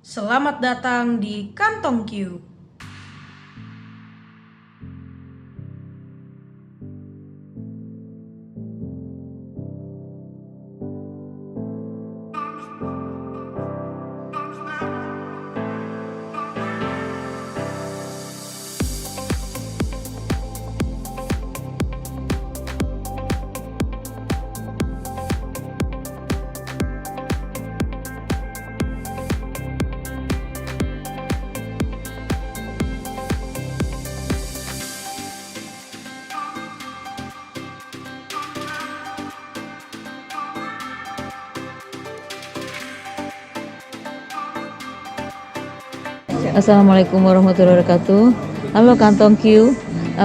Selamat datang di Kantong Q. Assalamualaikum warahmatullahi wabarakatuh. Halo Kantong Q,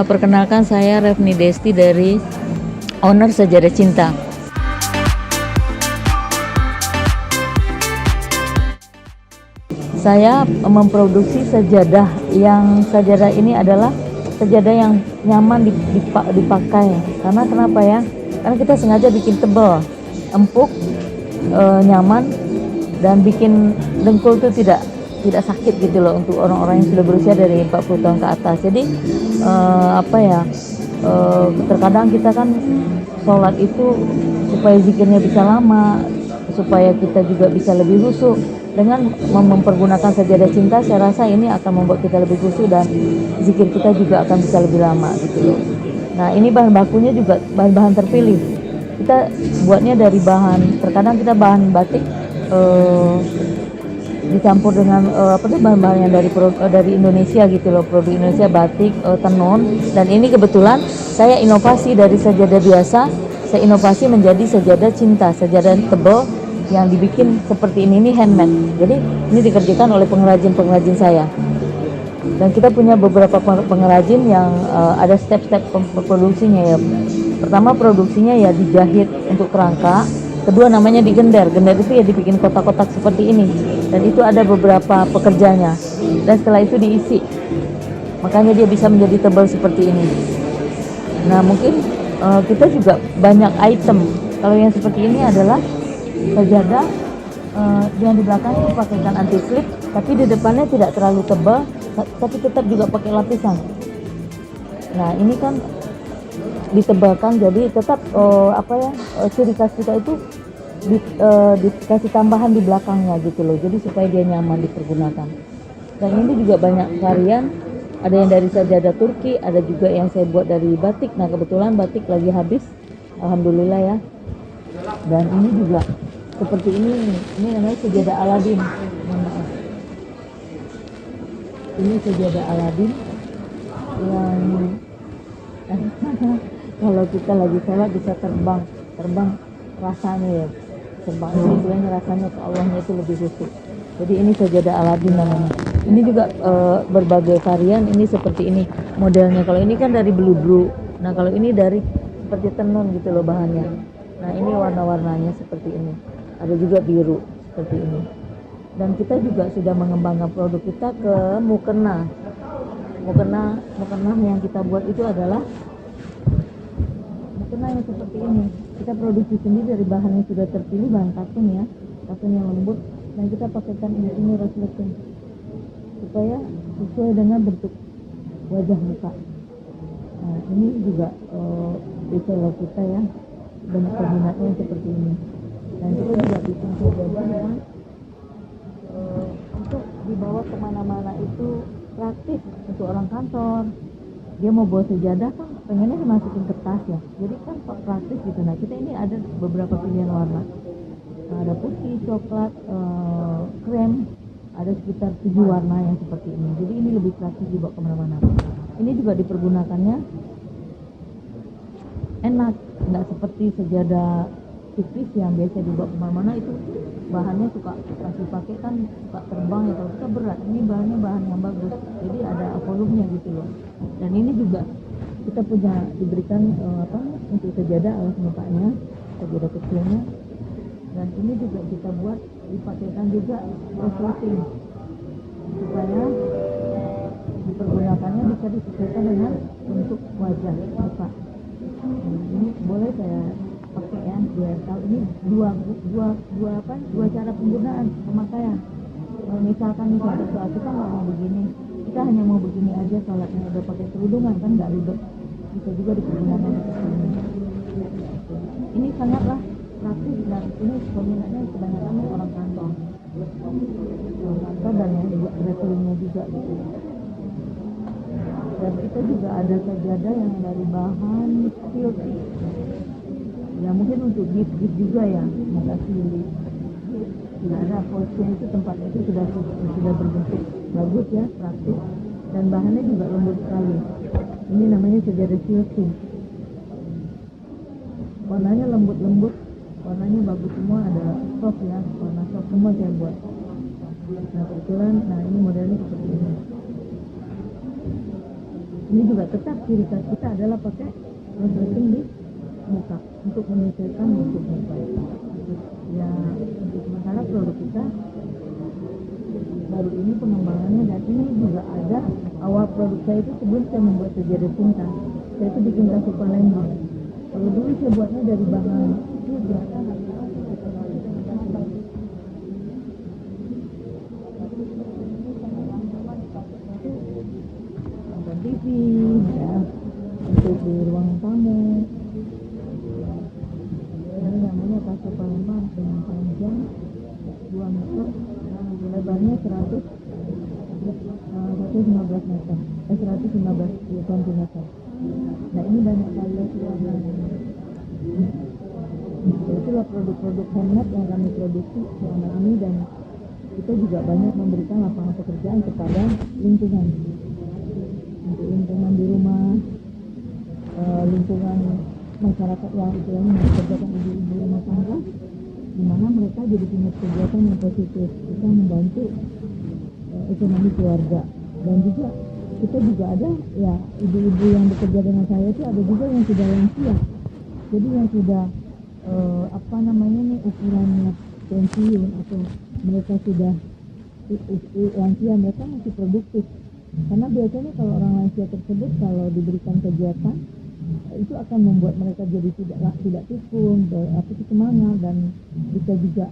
perkenalkan saya Revni Desti dari owner Sejadah Cinta. Saya memproduksi sajadah ini adalah sajadah yang nyaman dipakai. Karena kenapa ya? Karena kita sengaja bikin tebal, empuk, nyaman, dan bikin dengkul itu tidak sakit gitu loh untuk orang-orang yang sudah berusia dari 40 tahun ke atas. Jadi terkadang kita kan sholat itu supaya zikirnya bisa lama, supaya kita juga bisa lebih khusyuk. Dengan mempergunakan sajadah cinta, saya rasa ini akan membuat kita lebih khusyuk dan zikir kita juga akan bisa lebih lama gitu loh. Nah, ini bahan bakunya juga bahan-bahan terpilih. Kita buatnya dari terkadang kita bahan batik dicampur dengan bahan-bahan yang dari Indonesia gitu loh, produk Indonesia, batik, tenun. Dan ini kebetulan saya inovasi dari sajadah biasa, saya inovasi menjadi sajadah cinta, sajadah tebal yang dibikin seperti ini handmade. Jadi ini dikerjakan oleh pengrajin saya. Dan kita punya beberapa pengrajin yang ada step-step produksinya ya. Pertama, produksinya ya dijahit untuk kerangka. Kedua, namanya digender. Gender itu ya dibikin kotak-kotak seperti ini. Dan itu ada beberapa pekerjanya. Dan setelah itu diisi. Makanya dia bisa menjadi tebal seperti ini. Nah, mungkin kita juga banyak item. Kalau yang seperti ini adalah sajadah yang di belakangnya pakaikan anti slip, tapi di depannya tidak terlalu tebal, tapi tetap juga pakai lapisan. Nah, ini kan ditebalkan, jadi tetap ciri khas kita itu dikasih tambahan di belakangnya gitu loh, jadi supaya dia nyaman dipergunakan. Dan ini juga banyak varian, ada yang dari sajadah Turki, ada juga yang saya buat dari batik. Nah, kebetulan batik lagi habis, alhamdulillah ya. Dan ini juga seperti ini namanya sajadah Aladin. Ini sajadah Aladin yang kalau kita lagi sholat bisa terbang rasanya ya, terbang ini rasanya ke Allahnya itu lebih khusyuk. Jadi ini sajadah Aladin namanya. Ini juga berbagai varian. Ini seperti ini modelnya. Kalau ini kan dari beludru. Nah, kalau ini dari seperti tenun gitu loh bahannya. Nah, ini warna-warnanya seperti ini. Ada juga biru seperti ini. Dan kita juga sudah mengembangkan produk kita ke mukena. Mukena yang kita buat itu adalah mukena yang seperti ini. Kita produksi sendiri dari bahan yang sudah terpilih, bahan katun ya, katun yang lembut, dan kita pakaikan ini resleting supaya sesuai dengan bentuk wajah muka. Nah, ini juga reseller kita ya, banyak peminatnya seperti ini. Dan kita juga bikin sajadah yang untuk dibawa kemana-mana itu praktis untuk orang kantor. Dia mau bawa sejadah kan pengennya dimasukin ke tas ya, jadi kan praktis gitu. Nah, kita ini ada beberapa pilihan warna, ada putih, coklat, krem, ada sekitar 7 warna yang seperti ini. Jadi ini lebih praktis dibawa kemana-mana. Ini juga dipergunakannya enak, nggak seperti sejadah tipis yang biasa dibawa kemana-mana, itu bahannya suka kasih pakai kan suka terbang ya, kalau kita berat. Ini bahan yang bagus, jadi ada volumenya gitu loh. Dan ini juga kita punya diberikan untuk sejadah alas mukanya, sejadah kecilnya. Dan ini juga kita buat dipakaikan juga resleting supaya dipergunakannya bisa disesuaikan dengan bentuk wajah muka. Ini boleh saya pakai ya, biar tahu ini dua cara penggunaan pemakaian. misalkan nih suatu saat kita nggak mau begini, kita hanya mau begini aja, sholatnya udah pakai kerudungan kan nggak ribet, bisa juga dipergunakan seperti ini. Ini sangatlah praktis dan ini peminatnya kebanyakan orang kantor dan yang juga travelingnya juga gitu. Dan kita juga ada sajadah yang dari bahan silk, ya mungkin untuk gift juga ya, nggak silih. Tidak ada pouchnya, itu tempatnya itu sudah berbentuk bagus ya, praktis, dan bahannya juga lembut sekali. Ini namanya sajadah silky, warnanya lembut, warnanya bagus semua, ada soft ya, warna soft semua saya buat. Nah kebetulan, ini modelnya seperti ini. Ini juga tetap ciri khas kita adalah pakai refreshing di muka untuk menyesuaikan bentuk muka. Ya untuk sementara produk kita baru ini pengembangannya, dan ini juga ada awal produk saya itu sebelum saya membuat sajadah cinta. Saya itu bikin kasu Palembang. Kalau dulu saya buatnya dari bahan juga. Nonton TV ya, untuk di ruang tamu. Ini namanya kasu Palembang dengan panjang 2 meter, lebarnya 115 meter, 115 cm. Nah ini banyak variasi warnanya. Itulah produk-produk handmade yang kami produksi selama ini, dan kita juga banyak memberikan lapangan pekerjaan kepada lingkungan, untuk lingkungan di rumah, lingkungan masyarakat yang istilahnya mengerjakan ibu-ibu rumah tangga, di mana mereka jadi punya kegiatan yang positif, bisa membantu ekonomi keluarga. Dan juga kita juga ada ya ibu-ibu yang bekerja dengan saya itu ada juga yang sudah lansia, jadi yang sudah ukurannya pensiun atau mereka sudah lansia, mereka masih produktif, karena biasanya kalau orang lansia tersebut kalau diberikan kegiatan itu akan membuat mereka jadi tidak pikun, semangat, dan bisa juga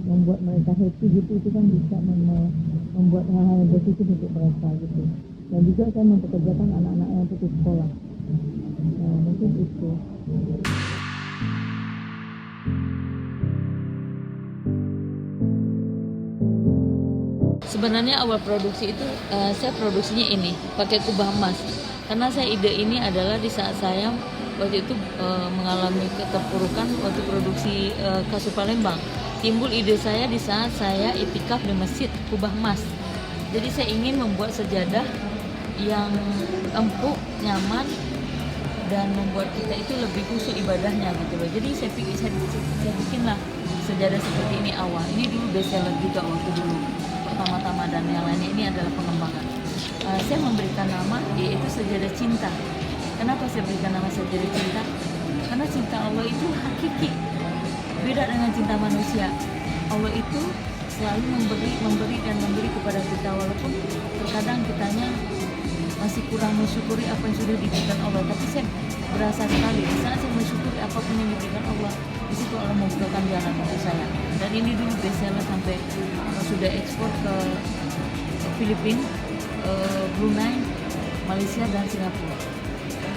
membuat mereka happy gitu. Itu kan bisa membuat hal-hal yang positif untuk mereka gitu. Dan juga saya mempekerjakan anak-anak yang putus sekolah. Nah, mungkin itu. Sebenarnya awal produksi itu saya produksinya ini pakai kubah emas, karena saya ide ini adalah di saat saya waktu itu mengalami keterpurukan waktu produksi kasu Palembang. Timbul ide saya di saat saya itikaf di masjid kubah emas. Jadi saya ingin membuat sejadah yang empuk, nyaman, dan membuat kita itu lebih khusyuk ibadahnya gitu loh. Jadi saya bikinlah sejadah seperti ini awal. Ini dulu bestseller juga waktu dulu pertama-tama, dan yang lainnya ini adalah pengembangan. Saya memberikan nama yaitu sejadah cinta. Kenapa saya berikan nama sejadah cinta? Karena cinta Allah itu hakiki, beda dengan cinta manusia. Allah itu selalu memberi kepada kita, walaupun terkadang kitanya masih kurang mensyukuri apa yang sudah diberikan Allah. Tapi saya berasa sekali di saat saya mensyukuri apapun yang diberikan Allah, di situ Allah membukakan jalan untuk saya. Dan ini dulu bestseller sampai sudah ekspor ke Filipina, Brunei, Malaysia, dan Singapura.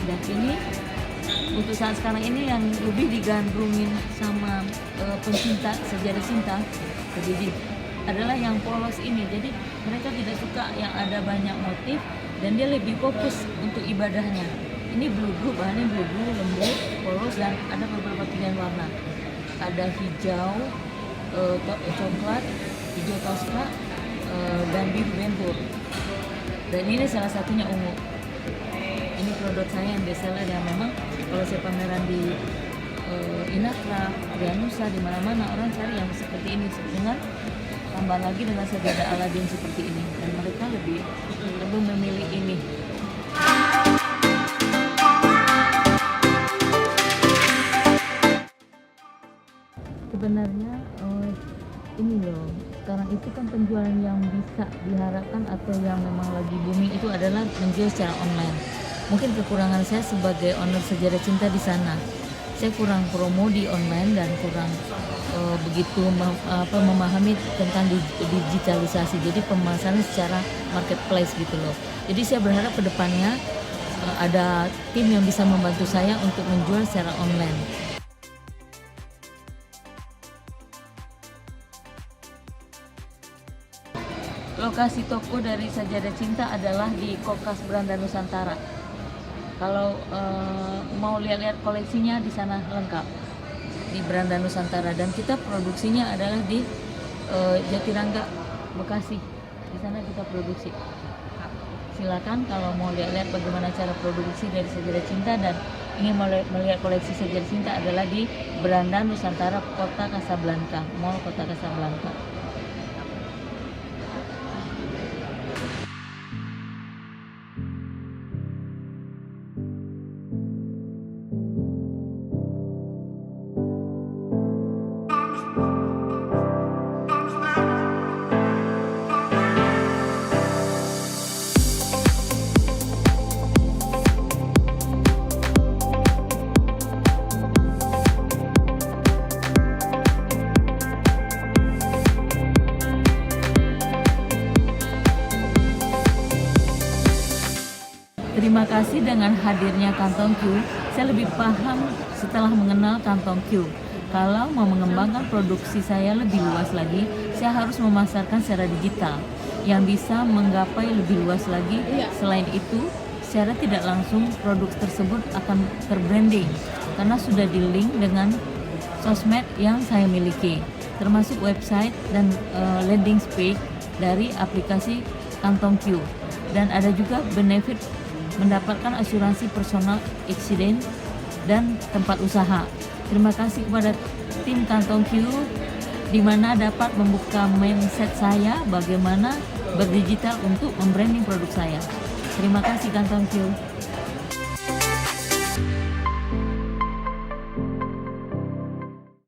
Dan ini untuk saat sekarang ini yang lebih digandrungin sama pencinta sejadah cinta jadi adalah yang polos ini. Jadi mereka tidak suka yang ada banyak motif, dan dia lebih fokus untuk ibadahnya. Ini blue, bahannya blue, lembut, polos, dan ada beberapa pilihan warna. Ada hijau, coklat, hijau toska, dan biru bentur. Dan ini salah satunya ungu. Ini produk saya yang bestseller, yang memang kalau saya pameran di Inacraft, Trianusa, di mana-mana orang cari yang seperti ini. Dengan tambah lagi dengan sejadah Aladin seperti ini, dan mereka lebih memilih ini. Sebenarnya ini loh, sekarang itu kan penjualan yang bisa diharapkan atau yang memang lagi booming itu adalah menjual secara online. Mungkin kekurangan saya sebagai owner sejadah cinta di sana, saya kurang promo di online dan kurang begitu memahami tentang digitalisasi, jadi pemasaran secara marketplace gitu loh. Jadi saya berharap kedepannya ada tim yang bisa membantu saya untuk menjual secara online. Lokasi toko dari Sajadah Cinta adalah di Kokas Beranda Nusantara. Kalau mau lihat-lihat koleksinya di sana lengkap di Beranda Nusantara, dan kita produksinya adalah di Jatirangga, Bekasi. Di sana kita produksi. Silakan kalau mau lihat-lihat bagaimana cara produksi dari Sajadah Cinta dan ingin melihat koleksi Sajadah Cinta adalah di Beranda Nusantara, Kota Kasablanka, Mall Kota Kasablanka. Terima kasih dengan hadirnya Kantong Q, saya lebih paham setelah mengenal Kantong Q. Kalau mau mengembangkan produksi saya lebih luas lagi, saya harus memasarkan secara digital yang bisa menggapai lebih luas lagi. Selain itu, secara tidak langsung produk tersebut akan terbranding karena sudah di-link dengan sosmed yang saya miliki, termasuk website dan landing page dari aplikasi Kantong Q. Dan ada juga benefit mendapatkan asuransi personal accident dan tempat usaha. Terima kasih kepada tim Kantong Q, di mana dapat membuka mindset saya bagaimana berdigital untuk membranding produk saya. Terima kasih Kantong Q.